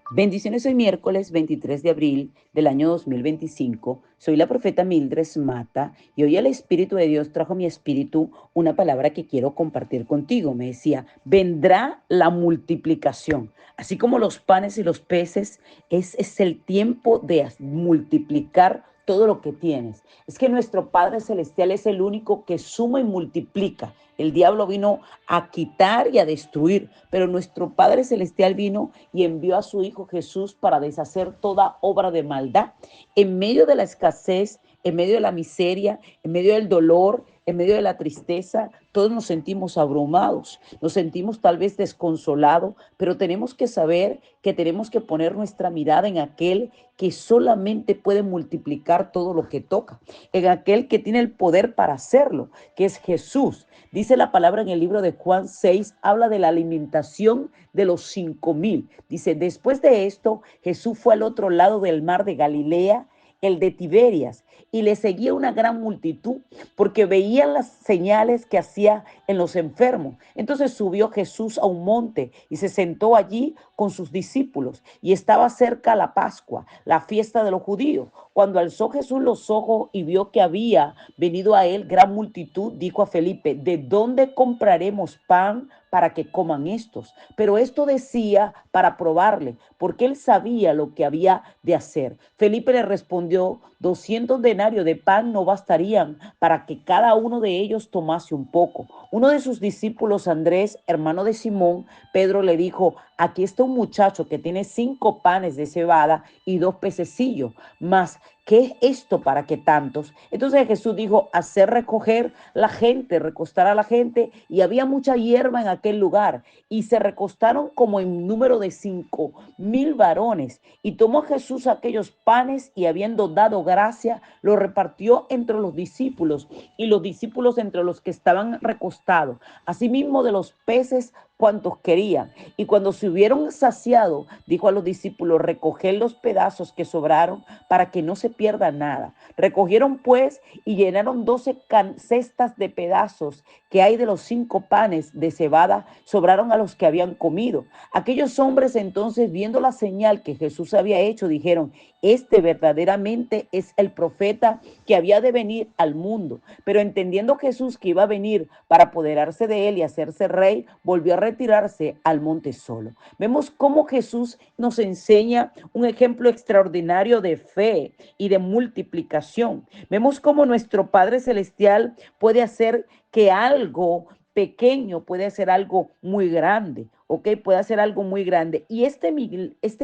Bendiciones, hoy miércoles 23 de abril del año 2025. Soy la profeta Mildred Mata y hoy el Espíritu de Dios trajo a mi espíritu una palabra que quiero compartir contigo. Me decía, vendrá la multiplicación. Así como los panes y los peces, es el tiempo de multiplicar todo lo que tienes. Es que nuestro Padre Celestial es el único que suma y multiplica. El diablo vino a quitar y a destruir, pero nuestro Padre Celestial vino y envió a su Hijo Jesús para deshacer toda obra de maldad. En medio de la escasez, en medio de la miseria, en medio del dolor, en medio de la tristeza, todos nos sentimos abrumados, nos sentimos tal vez desconsolados, pero tenemos que saber que tenemos que poner nuestra mirada en aquel que solamente puede multiplicar todo lo que toca, en aquel que tiene el poder para hacerlo, que es Jesús. Dice la palabra en el libro de Juan 6, habla de la alimentación de los 5,000. Dice, después de esto, Jesús fue al otro lado del mar de Galilea, el de Tiberias, y le seguía una gran multitud porque veían las señales que hacía en los enfermos. Entonces subió Jesús a un monte y se sentó allí con sus discípulos, y estaba cerca la Pascua, la fiesta de los judíos. Cuando alzó Jesús los ojos y vio que había venido a él gran multitud, dijo a Felipe, ¿de dónde compraremos pan para que coman estos? Pero esto decía para probarle, porque él sabía lo que había de hacer. Felipe le respondió, 200 denarios de pan no bastarían para que cada uno de ellos tomase un poco. Uno de sus discípulos, Andrés, hermano de Simón, Pedro, le dijo, aquí está un muchacho que tiene 5 panes de cebada y 2 pececillos, mas ¿qué es esto para que tantos? Entonces Jesús dijo, hacer recoger la gente, recostar a la gente, y había mucha hierba en aquel lugar, y se recostaron como en número de 5,000 varones. Y tomó Jesús aquellos panes y habiendo dado gracia, lo repartió entre los discípulos, y los discípulos entre los que estaban recostados. Asimismo de los peces cuantos querían. Y cuando se hubieron saciado, dijo a los discípulos, recoged los pedazos que sobraron para que no se pierda nada. Recogieron pues y llenaron 12 cestas de pedazos que hay de los 5 panes de cebada, sobraron a los que habían comido. Aquellos hombres entonces, viendo la señal que Jesús había hecho, dijeron, este verdaderamente es el profeta que había de venir al mundo. Pero entendiendo Jesús que iba a venir para apoderarse de él y hacerse rey, volvió a retirarse al monte solo. Vemos cómo Jesús nos enseña un ejemplo extraordinario de fe y de multiplicación. Vemos cómo nuestro Padre Celestial puede hacer que algo pequeño puede hacer algo muy grande, ¿ok? Puede hacer algo muy grande. Y este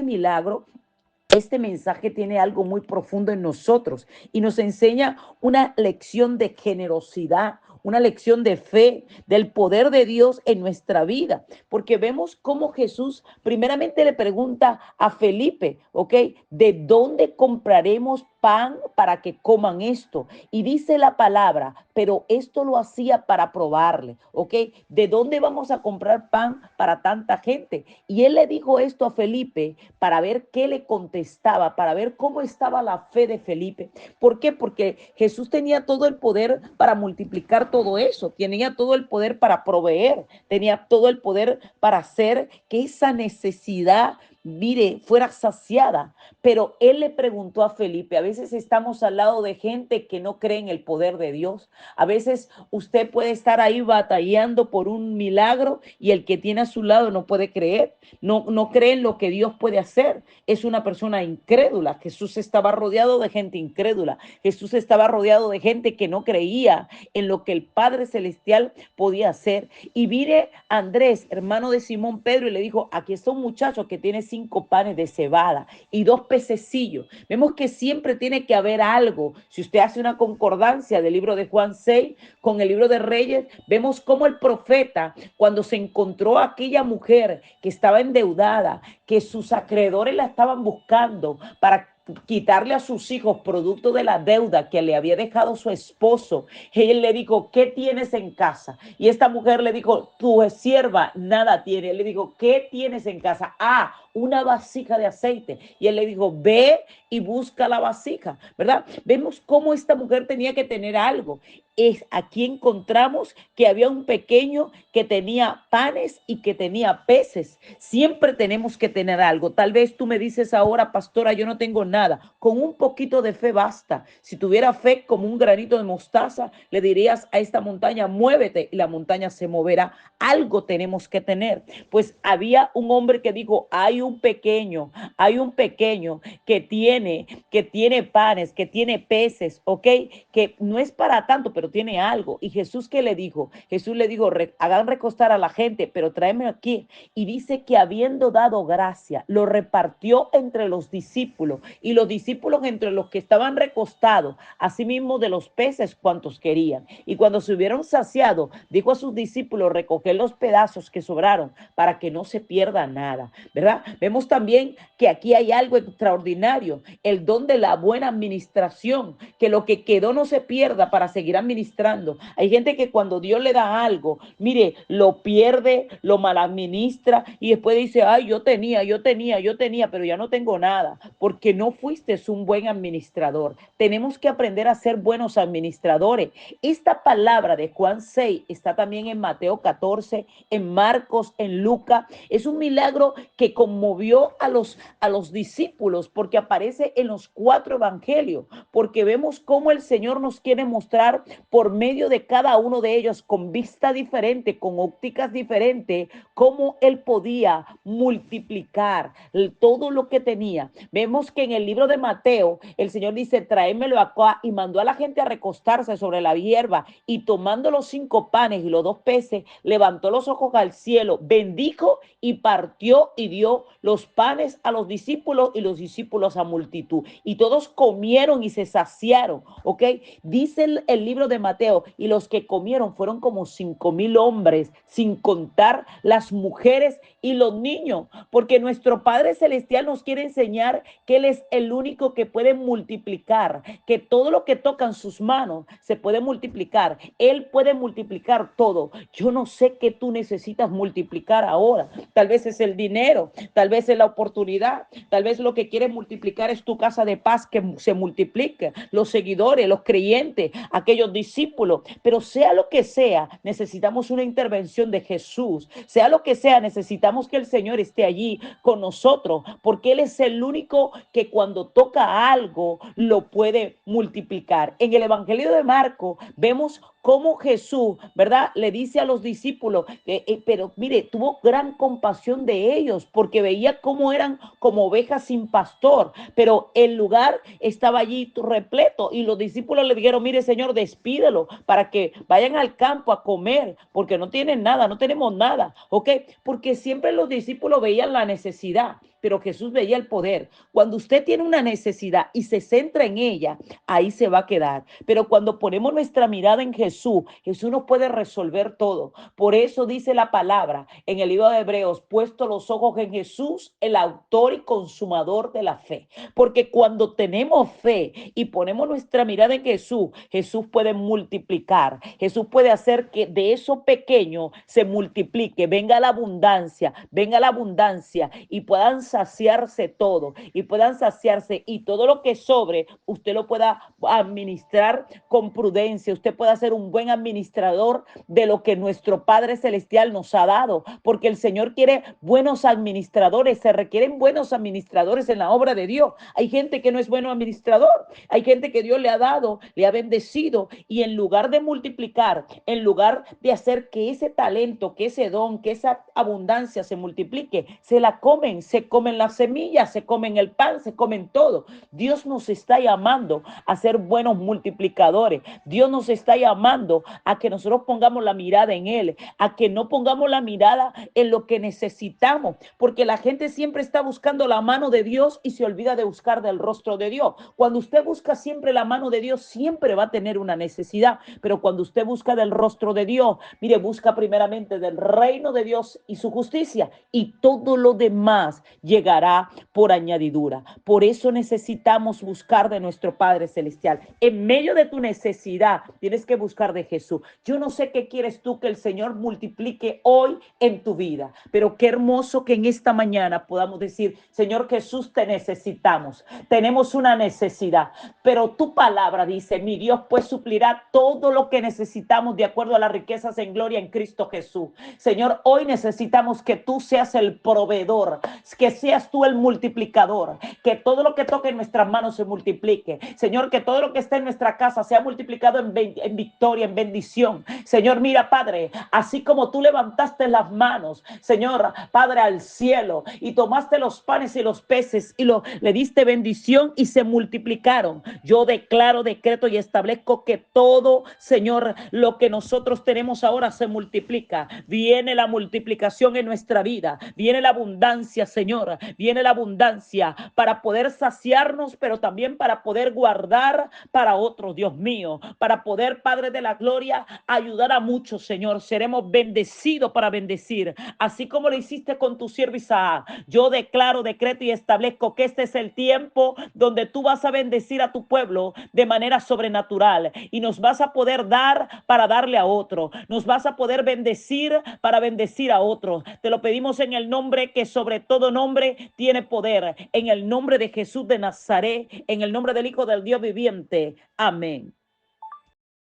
milagro, este mensaje tiene algo muy profundo en nosotros y nos enseña una lección de generosidad, una lección de fe, del poder de Dios en nuestra vida, porque vemos cómo Jesús primeramente le pregunta a Felipe, ¿ok? ¿De dónde compraremos pan para que coman esto? Y dice la palabra, pero esto lo hacía para probarle, ¿ok? ¿De dónde vamos a comprar pan para tanta gente? Y él le dijo esto a Felipe para ver qué le contestaba, para ver cómo estaba la fe de Felipe. ¿Por qué? Porque Jesús tenía todo el poder para multiplicar todo eso, tenía todo el poder para proveer, tenía todo el poder para hacer que esa necesidad, mire, fuera saciada. Pero él le preguntó a Felipe, a veces estamos al lado de gente que no cree en el poder de Dios. A veces usted puede estar ahí batallando por un milagro y el que tiene a su lado no puede creer, no cree en lo que Dios puede hacer. Es una persona incrédula. Jesús estaba rodeado de gente incrédula. Jesús estaba rodeado de gente que no creía en lo que el Padre Celestial podía hacer. Y mire Andrés, hermano de Simón Pedro, y le dijo, aquí está un muchacho que tiene 5 panes de cebada y 2 pececillos. Vemos que siempre tiene que haber algo. Si usted hace una concordancia del libro de Juan 6 con el libro de Reyes, vemos cómo el profeta, cuando se encontró a aquella mujer que estaba endeudada, que sus acreedores la estaban buscando para quitarle a sus hijos producto de la deuda que le había dejado su esposo, él le dijo, ¿qué tienes en casa? Y esta mujer le dijo, tu sierva nada tiene. Él le dijo, ¿qué tienes en casa? Ah, una vasija de aceite. Y él le dijo, ve y busca la vasija, ¿verdad? Vemos cómo esta mujer tenía que tener algo. Es aquí encontramos que había un pequeño que tenía panes y que tenía peces. Siempre tenemos que tener algo. Tal vez tú me dices ahora, pastora, yo no tengo nada. Con un poquito de fe basta. Si tuviera fe como un granito de mostaza, le dirías a esta montaña, muévete, y la montaña se moverá. Algo tenemos que tener. Pues había un hombre que dijo, hay un pequeño que tiene panes, que tiene peces, ¿ok? Que no es para tanto, pero tiene algo. Y Jesús, ¿qué le dijo? Jesús le dijo, hagan recostar a la gente, pero tráeme aquí. Y dice que habiendo dado gracia, lo repartió entre los discípulos, y los discípulos entre los que estaban recostados, asimismo de los peces cuantos querían. Y cuando se hubieron saciado, dijo a sus discípulos, recoger los pedazos que sobraron para que no se pierda nada, ¿verdad? Vemos también que aquí hay algo extraordinario, el don de la buena administración, que lo que quedó no se pierda para seguir administrando. Hay gente que cuando Dios le da algo, mire, lo pierde, lo maladministra y después dice, ay, yo tenía, pero ya no tengo nada, porque no fuiste un buen administrador. Tenemos que aprender a ser buenos administradores. Esta palabra de Juan 6 está también en Mateo 14, en Marcos, en Lucas. Es un milagro que conmovió a los discípulos porque aparece en los 4 evangelios, porque vemos cómo el Señor nos quiere mostrar por medio de cada uno de ellos, con vista diferente, con ópticas diferentes, cómo Él podía multiplicar todo lo que tenía. Vemos que en el libro de Mateo, el Señor dice, tráemelo acá, y mandó a la gente a recostarse sobre la hierba, y tomando los 5 panes y los 2 peces, levantó los ojos al cielo, bendijo y partió y dio los panes a los discípulos y los discípulos a multitud. Y todos comieron y se saciaron, ¿ok? Dice el libro de Mateo, y los que comieron fueron como 5,000 hombres, sin contar las mujeres y los niños, porque nuestro Padre Celestial nos quiere enseñar que Él es el único que puede multiplicar, que todo lo que tocan sus manos se puede multiplicar. Él puede multiplicar todo. Yo no sé qué tú necesitas multiplicar ahora. Tal vez es el dinero, tal vez es la oportunidad, tal vez lo que quieres multiplicar es tu casa de paz, que se multiplique, los seguidores, los creyentes, aquellos discípulos, pero sea lo que sea, necesitamos una intervención de Jesús. Sea lo que sea, necesitamos que el Señor esté allí con nosotros, porque Él es el único que cuando toca algo lo puede multiplicar. En el Evangelio de Marcos vemos cómo Jesús, ¿verdad?, le dice a los discípulos, pero mire, tuvo gran compasión de ellos, porque veía cómo eran como ovejas sin pastor, pero el lugar estaba allí repleto, y los discípulos le dijeron, mire, Señor, despídelo para que vayan al campo a comer, porque no tienen nada, no tenemos nada, ¿ok? Porque siempre los discípulos veían la necesidad, pero Jesús veía el poder. Cuando usted tiene una necesidad y se centra en ella, ahí se va a quedar. Pero cuando ponemos nuestra mirada en Jesús, Jesús nos puede resolver todo. Por eso dice la palabra en el libro de Hebreos, puesto los ojos en Jesús, el autor y consumador de la fe. Porque cuando tenemos fe y ponemos nuestra mirada en Jesús, Jesús puede multiplicar. Jesús puede hacer que de eso pequeño se multiplique, venga la abundancia y puedan saciarse todo, y puedan saciarse, y todo lo que sobre usted lo pueda administrar con prudencia. Usted pueda ser un buen administrador de lo que nuestro Padre Celestial nos ha dado, porque el Señor quiere buenos administradores. Se requieren buenos administradores en la obra de Dios. Hay gente que no es bueno administrador, hay gente que Dios le ha dado, le ha bendecido, y en lugar de multiplicar, en lugar de hacer que ese talento, que ese don, que esa abundancia se multiplique, se la comen, se comen las semillas, se comen el pan, se comen todo. Dios nos está llamando a ser buenos multiplicadores. Dios nos está llamando llamando a que nosotros pongamos la mirada en Él, a que no pongamos la mirada en lo que necesitamos, porque la gente siempre está buscando la mano de Dios y se olvida de buscar del rostro de Dios. Cuando usted busca siempre la mano de Dios, siempre va a tener una necesidad, pero cuando usted busca del rostro de Dios, mire, busca primeramente del reino de Dios y su justicia, y todo lo demás llegará por añadidura. Por eso necesitamos buscar de nuestro Padre Celestial. En medio de tu necesidad, tienes que buscar de Jesús. Yo no sé qué quieres tú que el Señor multiplique hoy en tu vida, pero qué hermoso que en esta mañana podamos decir: Señor Jesús, te necesitamos. Tenemos una necesidad, pero tu palabra dice: mi Dios pues suplirá todo lo que necesitamos de acuerdo a las riquezas en gloria en Cristo Jesús. Señor, hoy necesitamos que tú seas el proveedor, que seas tú el multiplicador, que todo lo que toque en nuestras manos se multiplique. Señor, que todo lo que esté en nuestra casa sea multiplicado en victoria, en bendición. Señor, mira, Padre, así como tú levantaste las manos, Señor, Padre, al cielo, y tomaste los panes y los peces y le diste bendición y se multiplicaron. Yo declaro, decreto y establezco que todo, Señor, lo que nosotros tenemos ahora se multiplica. Viene la multiplicación en nuestra vida, viene la abundancia, Señor, viene la abundancia para poder saciarnos, pero también para poder guardar para otros, Dios mío, para poder, Padre de la gloria, ayudar a muchos, Señor. Seremos bendecidos para bendecir, así como lo hiciste con tu siervo Isaac. Yo declaro, decreto y establezco que este es el tiempo donde tú vas a bendecir a tu pueblo de manera sobrenatural, y nos vas a poder dar para darle a otro, nos vas a poder bendecir para bendecir a otro. Te lo pedimos en el nombre que sobre todo nombre tiene poder, en el nombre de Jesús de Nazaret, en el nombre del Hijo del Dios viviente. Amén.